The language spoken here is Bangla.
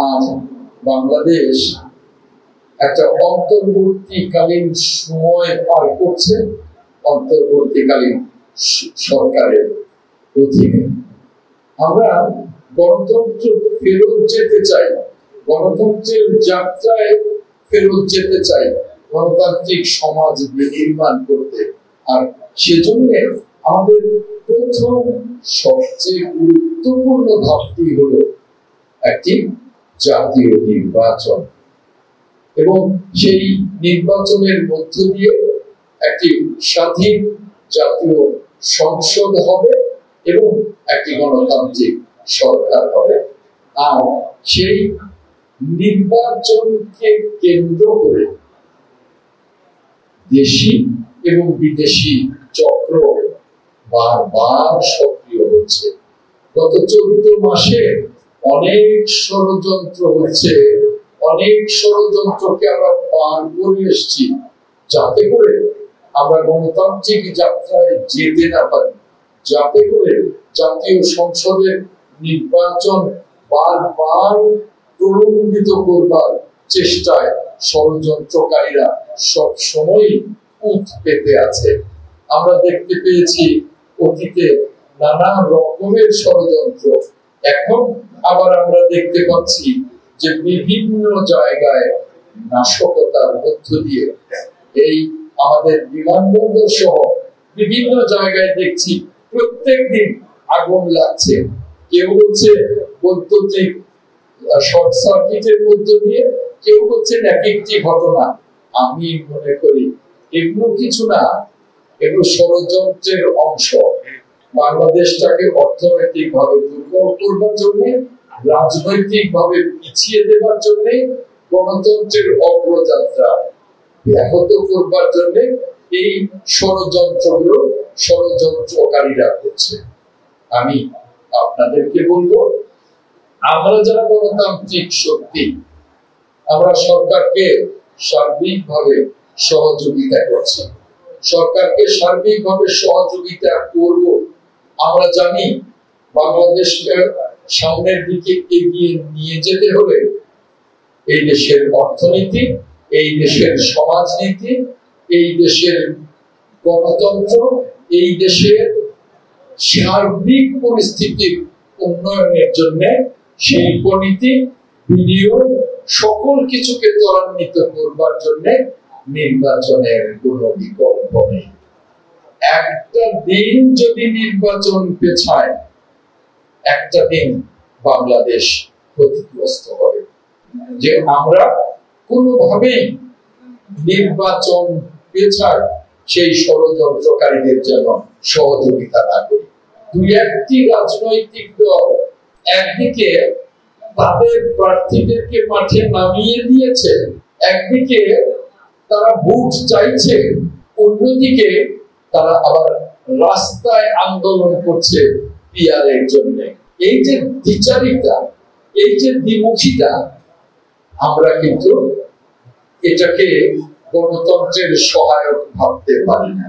আজ বাংলাদেশ একটা অন্তর্বর্তীকালীন সময় পার করছে, অন্তর্বর্তীকালীন সরকারের অধীনে। আমরা গণতন্ত্র ফেরত যেতে চাই, গণতন্ত্রের যাত্রায় ফেরত যেতে চাই, গণতান্ত্রিক সমাজ বিনির্মাণ করতে। আর সেজন্য আমাদের প্রথম সবচেয়ে গুরুত্বপূর্ণ ধাপটি হলো একটি জাতীয় নির্বাচন, এবং সেই নির্বাচনের মধ্য দিয়ে একটি স্বাধীন জাতীয় সংসদ হবে এবং একটি গণতান্ত্রিক সরকার হবে। আর সেই নির্বাচনকে কেন্দ্র করে দেশি এবং বিদেশি চক্র বারবার সক্রিয় হচ্ছে। গত 14 মাসে অনেক ষড়যন্ত্র হচ্ছে, অনেক ষড়যন্ত্রকে আমরা পার করে এসেছি, যাতে করে আমরা গণতান্ত্রিক যাত্রায় যেতে না পারি, যাতে করে জাতীয় সংসদের নির্বাচন বারবার প্রলম্বিত করবার চেষ্টায় ষড়যন্ত্রকারীরা সব সময় উৎ পেতে আছে। আমরা দেখতে পেয়েছি অতীতে নানা রকমের ষড়যন্ত্র, এখন আবার আমরা দেখতে পাচ্ছি যে বিভিন্ন জায়গায় নাশকতার মধ্য দিয়ে এই আমাদের বিমানবন্দর সহ বিভিন্ন জায়গায় দেখছি প্রত্যেকদিন আগুন লাগছে। কেউ হচ্ছে বৈদ্যুতিক শর্ট সার্কিটের মধ্য দিয়ে, কেউ হচ্ছে এক একটি ঘটনা। আমি মনে করি এগুলো কিছু না, এগুলো ষড়যন্ত্রের অংশ। বাংলাদেশটাকে অর্থনৈতিক ভাবে দুর্বল করবার জন্য, রাজনৈতিক ভাবে পিছিয়ে দেবার জন্য, গণতন্ত্রের অগ্রযাত্রা ব্যাহত করবার জন্য এই ষড়যন্ত্রগুলো ষড়যন্ত্রকারীরা করছে। আমি আপনাদেরকে বলবো, আমরা যারা গণতান্ত্রিক শক্তি, আমরা সরকারকে সার্বিকভাবে সহযোগিতা করছি, সরকারকে সার্বিকভাবে সহযোগিতা করব। আমরা জানি বাংলাদেশকে সামনের দিকে এগিয়ে নিয়ে যেতে হলে এই দেশের অর্থনীতি, এই দেশের সমাজনীতি, এই দেশের গণতন্ত্র, এই দেশের সার্বিক পরিস্থিতির উন্নয়নের জন্য শিল্পনীতি, বিনিয়োগ, সকল কিছুকে ত্বরান্বিত করবার জন্য নির্বাচনের কোনো বিকল্প নেই। একটা দিন যদি নির্বাচন পেছায়, একটা দিন বাংলাদেশ ক্ষতিগ্রস্ত হবে। যে আমরা কোনোভাবেই নির্বাচন পেছায় সেই ষড়যন্ত্রকারীদের যেন সহযোগিতা না করি। দুই একটি রাজনৈতিক দল একদিকে তাদের প্রার্থীদেরকে মাঠে নামিয়ে দিয়েছে, একদিকে তারা ভোট চাইছে, অন্যদিকে তারা আবার রাস্তায় আন্দোলন করছে পিয়ারের জন্য। এই যে দ্বিচারিতা, এই যে দ্বিমুখিতা, আমরা কিন্তু এটাকে গণতন্ত্রের সহায়ক ভাবতে পারি না।